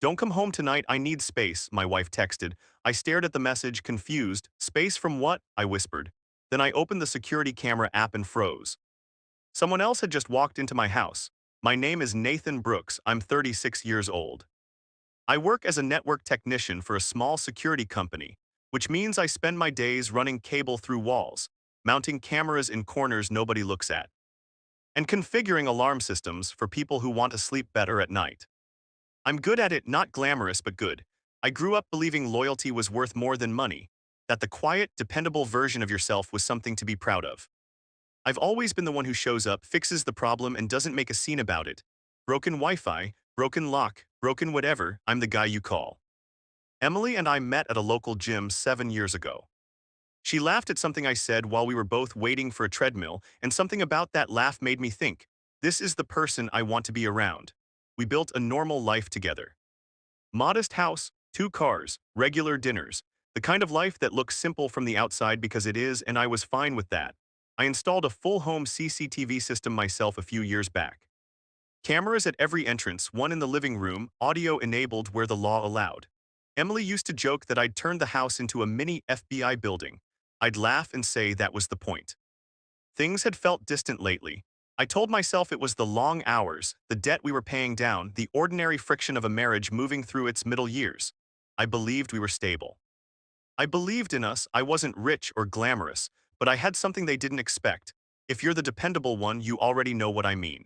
Don't come home tonight, I need space, my wife texted. I stared at the message, confused. Space from what? I whispered. Then I opened the security camera app and froze. Someone else had just walked into my house. My name is Nathan Brooks, I'm 36 years old. I work as a network technician for a small security company, which means I spend my days running cable through walls, mounting cameras in corners nobody looks at, and configuring alarm systems for people who want to sleep better at night. I'm good at it, not glamorous but good. I grew up believing loyalty was worth more than money, that the quiet, dependable version of yourself was something to be proud of. I've always been the one who shows up, fixes the problem, and doesn't make a scene about it. Broken Wi-Fi, broken lock, broken whatever, I'm the guy you call. Emily and I met at a local gym 7 years ago. She laughed at something I said while we were both waiting for a treadmill, and something about that laugh made me think, this is the person I want to be around. We built a normal life together. Modest house, 2 cars, regular dinners, the kind of life that looks simple from the outside because it is, and I was fine with that. I installed a full home CCTV system myself a few years back. Cameras at every entrance, one in the living room, audio enabled where the law allowed. Emily used to joke that I'd turned the house into a mini FBI building. I'd laugh and say that was the point. Things had felt distant lately. I told myself it was the long hours, the debt we were paying down, the ordinary friction of a marriage moving through its middle years. I believed we were stable. I believed in us. I wasn't rich or glamorous, but I had something they didn't expect. If you're the dependable one, you already know what I mean.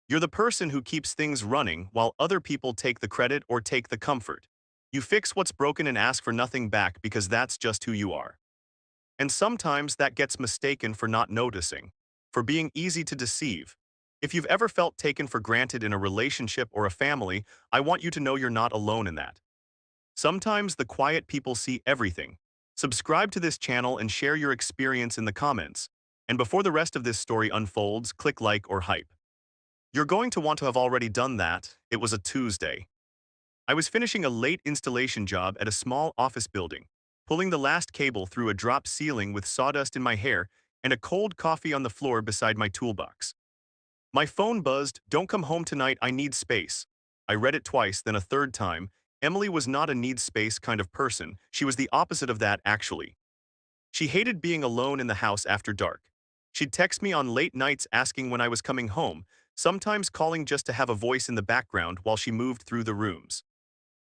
You're the person who keeps things running while other people take the credit or take the comfort. You fix what's broken and ask for nothing back because that's just who you are. And sometimes that gets mistaken for not noticing, for being easy to deceive. If you've ever felt taken for granted in a relationship or a family, I want you to know you're not alone in that. Sometimes the quiet people see everything. Subscribe to this channel and share your experience in the comments. And before the rest of this story unfolds, click like or hype. You're going to want to have already done that. It was a Tuesday. I was finishing a late installation job at a small office building, pulling the last cable through a drop ceiling with sawdust in my hair and a cold coffee on the floor beside my toolbox. My phone buzzed, "Don't come home tonight, I need space." I read it twice, then a third time. Emily was not a need space kind of person. She was the opposite of that, actually. She hated being alone in the house after dark. She'd text me on late nights asking when I was coming home, sometimes calling just to have a voice in the background while she moved through the rooms.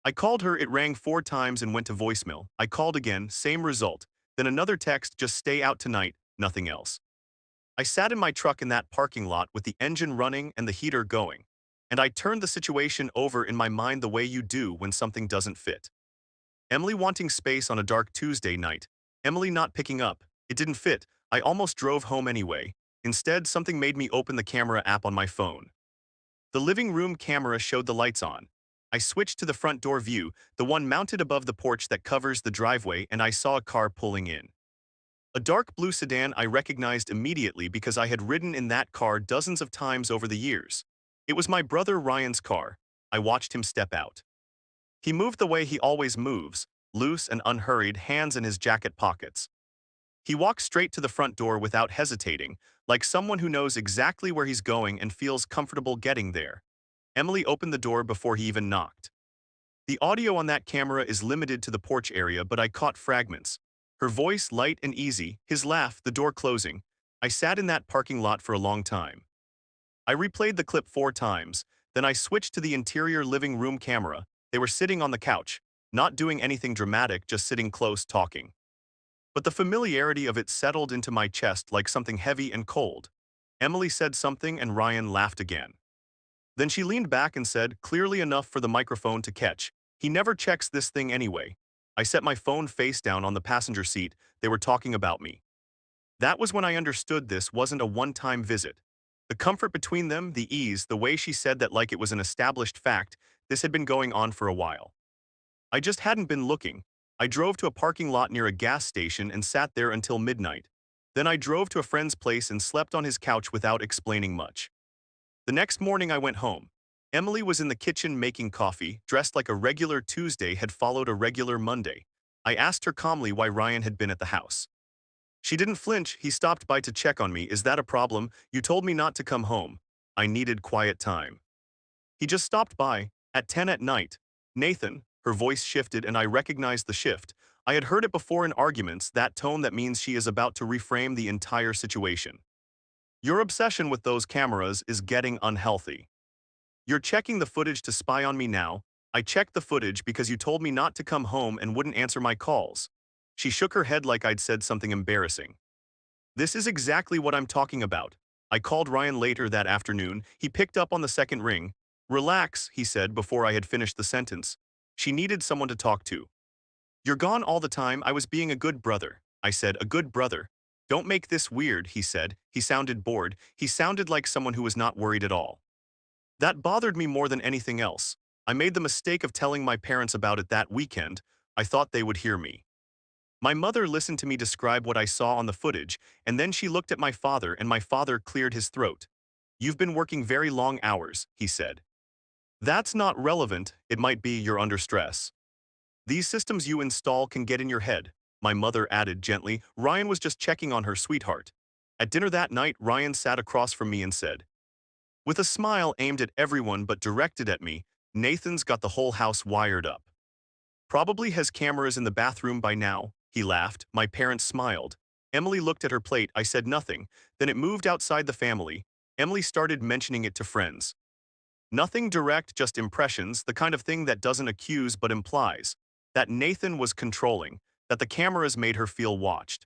I called her, it rang 4 times and went to voicemail. I called again, same result. Then another text, just stay out tonight, nothing else. I sat in my truck in that parking lot with the engine running and the heater going, and I turned the situation over in my mind the way you do when something doesn't fit. Emily wanting space on a dark Tuesday night. Emily not picking up. It didn't fit. I almost drove home anyway. Instead, something made me open the camera app on my phone. The living room camera showed the lights on. I switched to the front door view, the one mounted above the porch that covers the driveway, and I saw a car pulling in. A dark blue sedan I recognized immediately because I had ridden in that car dozens of times over the years. It was my brother Ryan's car. I watched him step out. He moved the way he always moves, loose and unhurried, hands in his jacket pockets. He walked straight to the front door without hesitating, like someone who knows exactly where he's going and feels comfortable getting there. Emily opened the door before he even knocked. The audio on that camera is limited to the porch area, but I caught fragments. Her voice light and easy, his laugh, the door closing. I sat in that parking lot for a long time. I replayed the clip 4 times, then I switched to the interior living room camera. They were sitting on the couch, not doing anything dramatic, just sitting close, talking. But the familiarity of it settled into my chest like something heavy and cold. Emily said something and Ryan laughed again. Then she leaned back and said, clearly enough for the microphone to catch, "He never checks this thing anyway." I set my phone face down on the passenger seat. They were talking about me. That was when I understood this wasn't a one-time visit. The comfort between them, the ease, the way she said that like it was an established fact, this had been going on for a while. I just hadn't been looking. I drove to a parking lot near a gas station and sat there until midnight. Then I drove to a friend's place and slept on his couch without explaining much. The next morning I went home. Emily was in the kitchen making coffee, dressed like a regular Tuesday had followed a regular Monday. I asked her calmly why Ryan had been at the house. She didn't flinch. "He stopped by to check on me. Is that a problem? You told me not to come home." I needed quiet time. "He just stopped by, at 10 at night." Nathan, her voice shifted and I recognized the shift. I had heard it before in arguments, that tone that means she is about to reframe the entire situation. Your obsession with those cameras is getting unhealthy. You're checking the footage to spy on me now. I checked the footage because you told me not to come home and wouldn't answer my calls. She shook her head like I'd said something embarrassing. This is exactly what I'm talking about. I called Ryan later that afternoon. He picked up on the second ring. Relax, he said before I had finished the sentence. She needed someone to talk to. You're gone all the time. I was being a good brother. I said, a good brother. Don't make this weird, he said. He sounded bored. He sounded like someone who was not worried at all. That bothered me more than anything else. I made the mistake of telling my parents about it that weekend. I thought they would hear me. My mother listened to me describe what I saw on the footage, and then she looked at my father and my father cleared his throat. You've been working very long hours, he said. That's not relevant, it might be you're under stress. These systems you install can get in your head, my mother added gently. Ryan was just checking on her, sweetheart. At dinner that night, Ryan sat across from me and said, with a smile aimed at everyone but directed at me, Nathan's got the whole house wired up. Probably has cameras in the bathroom by now, he laughed. My parents smiled. Emily looked at her plate. I said nothing. Then it moved outside the family. Emily started mentioning it to friends. Nothing direct, just impressions, the kind of thing that doesn't accuse but implies. That Nathan was controlling, that the cameras made her feel watched.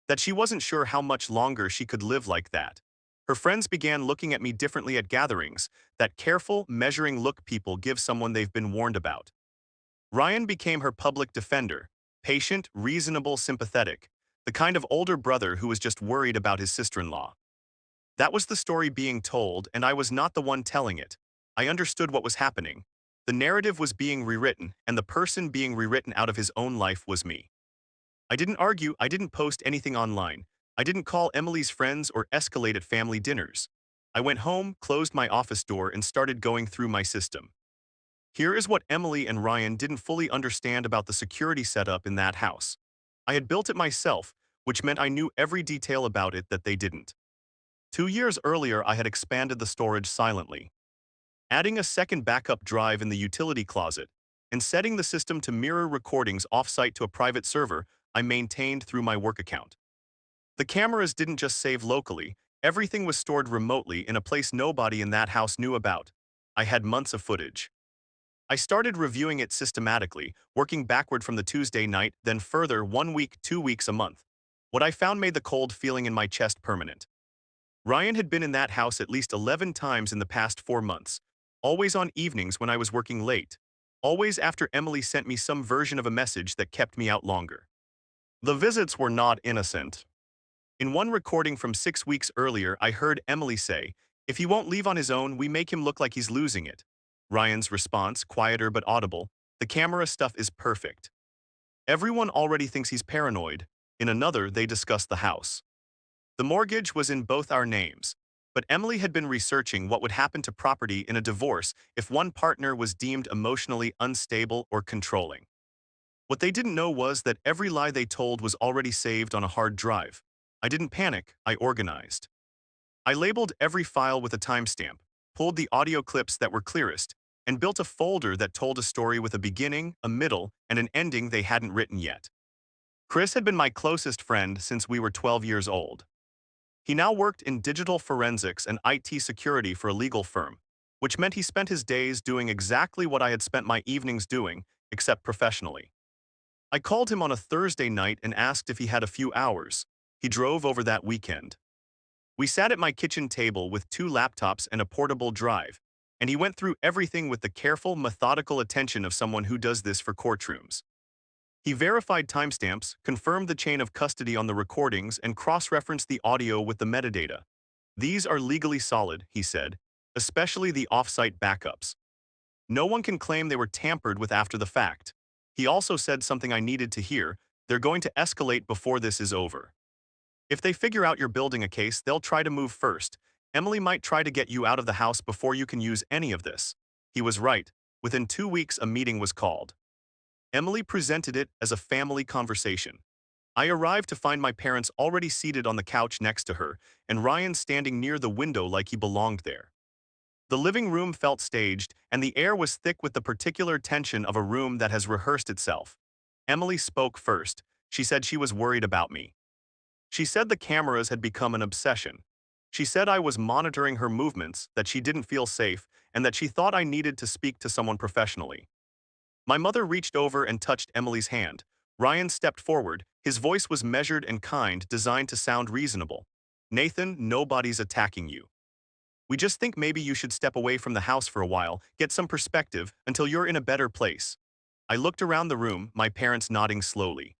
That she wasn't sure how much longer she could live like that. Her friends began looking at me differently at gatherings, that careful, measuring look people give someone they've been warned about. Ryan became her public defender, patient, reasonable, sympathetic, the kind of older brother who was just worried about his sister-in-law. That was the story being told, and I was not the one telling it. I understood what was happening. The narrative was being rewritten, and the person being rewritten out of his own life was me. I didn't argue, I didn't post anything online. I didn't call Emily's friends or escalate at family dinners. I went home, closed my office door, and started going through my system. Here is what Emily and Ryan didn't fully understand about the security setup in that house. I had built it myself, which meant I knew every detail about it that they didn't. 2 years earlier, I had expanded the storage silently, adding a second backup drive in the utility closet, and setting the system to mirror recordings offsite to a private server I maintained through my work account. The cameras didn't just save locally, everything was stored remotely in a place nobody in that house knew about. I had months of footage. I started reviewing it systematically, working backward from the Tuesday night, then further 1 week, 2 weeks, a month. What I found made the cold feeling in my chest permanent. Ryan had been in that house at least 11 times in the past 4 months, always on evenings when I was working late, always after Emily sent me some version of a message that kept me out longer. The visits were not innocent. In one recording from 6 weeks earlier, I heard Emily say, "If he won't leave on his own, we make him look like he's losing it." Ryan's response, quieter but audible, "The camera stuff is perfect. Everyone already thinks he's paranoid." In another, they discussed the house. The mortgage was in both our names, but Emily had been researching what would happen to property in a divorce if one partner was deemed emotionally unstable or controlling. What they didn't know was that every lie they told was already saved on a hard drive. I didn't panic, I organized. I labeled every file with a timestamp, pulled the audio clips that were clearest, and built a folder that told a story with a beginning, a middle, and an ending they hadn't written yet. Chris had been my closest friend since we were 12 years old. He now worked in digital forensics and IT security for a legal firm, which meant he spent his days doing exactly what I had spent my evenings doing, except professionally. I called him on a Thursday night and asked if he had a few hours. He drove over that weekend. We sat at my kitchen table with 2 laptops and a portable drive, and he went through everything with the careful, methodical attention of someone who does this for courtrooms. He verified timestamps, confirmed the chain of custody on the recordings, and cross-referenced the audio with the metadata. These are legally solid, he said, especially the off-site backups. No one can claim they were tampered with after the fact. He also said something I needed to hear: they're going to escalate before this is over. If they figure out you're building a case, they'll try to move first. Emily might try to get you out of the house before you can use any of this. He was right. Within 2 weeks, a meeting was called. Emily presented it as a family conversation. I arrived to find my parents already seated on the couch next to her, and Ryan standing near the window like he belonged there. The living room felt staged, and the air was thick with the particular tension of a room that has rehearsed itself. Emily spoke first. She said she was worried about me. She said the cameras had become an obsession. She said I was monitoring her movements, that she didn't feel safe, and that she thought I needed to speak to someone professionally. My mother reached over and touched Emily's hand. Ryan stepped forward. His voice was measured and kind, designed to sound reasonable. Nathan, nobody's attacking you. We just think maybe you should step away from the house for a while, get some perspective, until you're in a better place. I looked around the room, my parents nodding slowly.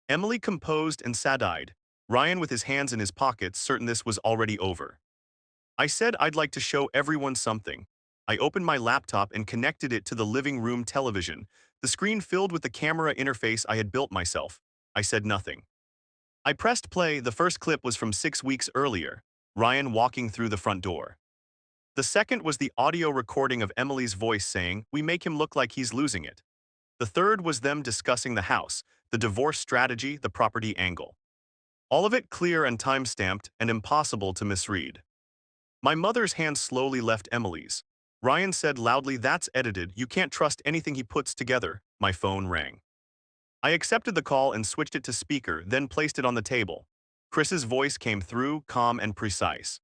Emily composed and sad-eyed. Ryan with his hands in his pockets, certain this was already over. I said I'd like to show everyone something. I opened my laptop and connected it to the living room television, the screen filled with the camera interface I had built myself. I said nothing. I pressed play. The first clip was from 6 weeks earlier, Ryan walking through the front door. The second was the audio recording of Emily's voice saying, "We make him look like he's losing it." The third was them discussing the house, the divorce strategy, the property angle. All of it clear and time-stamped and impossible to misread. My mother's hand slowly left Emily's. Ryan said loudly, "That's edited, you can't trust anything he puts together." My phone rang. I accepted the call and switched it to speaker, then placed it on the table. Chris's voice came through, calm and precise.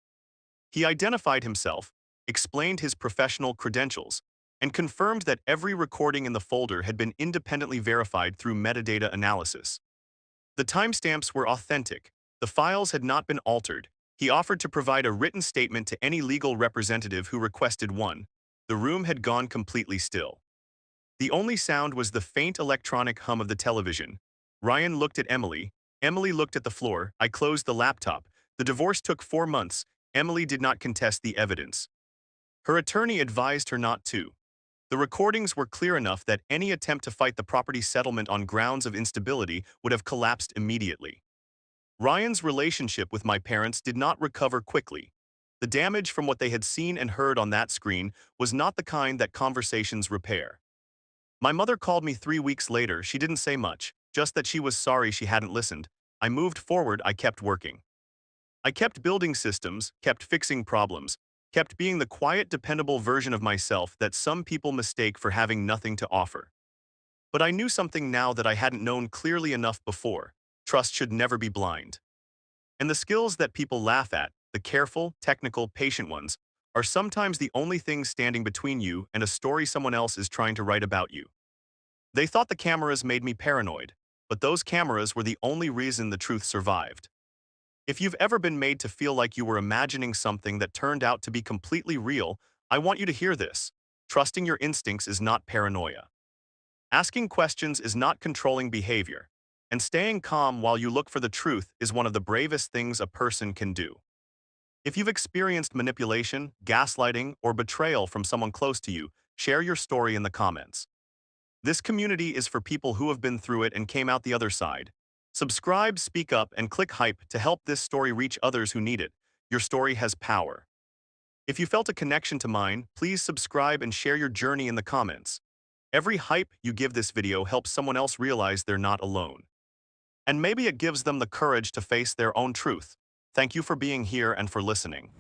He identified himself, explained his professional credentials, and confirmed that every recording in the folder had been independently verified through metadata analysis. The timestamps were authentic. The files had not been altered. He offered to provide a written statement to any legal representative who requested one. The room had gone completely still. The only sound was the faint electronic hum of the television. Ryan looked at Emily. Emily looked at the floor. I closed the laptop. The divorce took 4 months. Emily did not contest the evidence. Her attorney advised her not to. The recordings were clear enough that any attempt to fight the property settlement on grounds of instability would have collapsed immediately. Ryan's relationship with my parents did not recover quickly. The damage from what they had seen and heard on that screen was not the kind that conversations repair. My mother called me 3 weeks later. She didn't say much, just that she was sorry she hadn't listened. I moved forward. I kept working. I kept building systems, kept fixing problems, kept being the quiet, dependable version of myself that some people mistake for having nothing to offer. But I knew something now that I hadn't known clearly enough before. Trust should never be blind. And the skills that people laugh at, the careful, technical, patient ones, are sometimes the only things standing between you and a story someone else is trying to write about you. They thought the cameras made me paranoid, but those cameras were the only reason the truth survived. If you've ever been made to feel like you were imagining something that turned out to be completely real, I want you to hear this. Trusting your instincts is not paranoia. Asking questions is not controlling behavior. And staying calm while you look for the truth is one of the bravest things a person can do. If you've experienced manipulation, gaslighting, or betrayal from someone close to you, share your story in the comments. This community is for people who have been through it and came out the other side. Subscribe, speak up, and click hype to help this story reach others who need it. Your story has power. If you felt a connection to mine, please subscribe and share your journey in the comments. Every hype you give this video helps someone else realize they're not alone. And maybe it gives them the courage to face their own truth. Thank you for being here and for listening.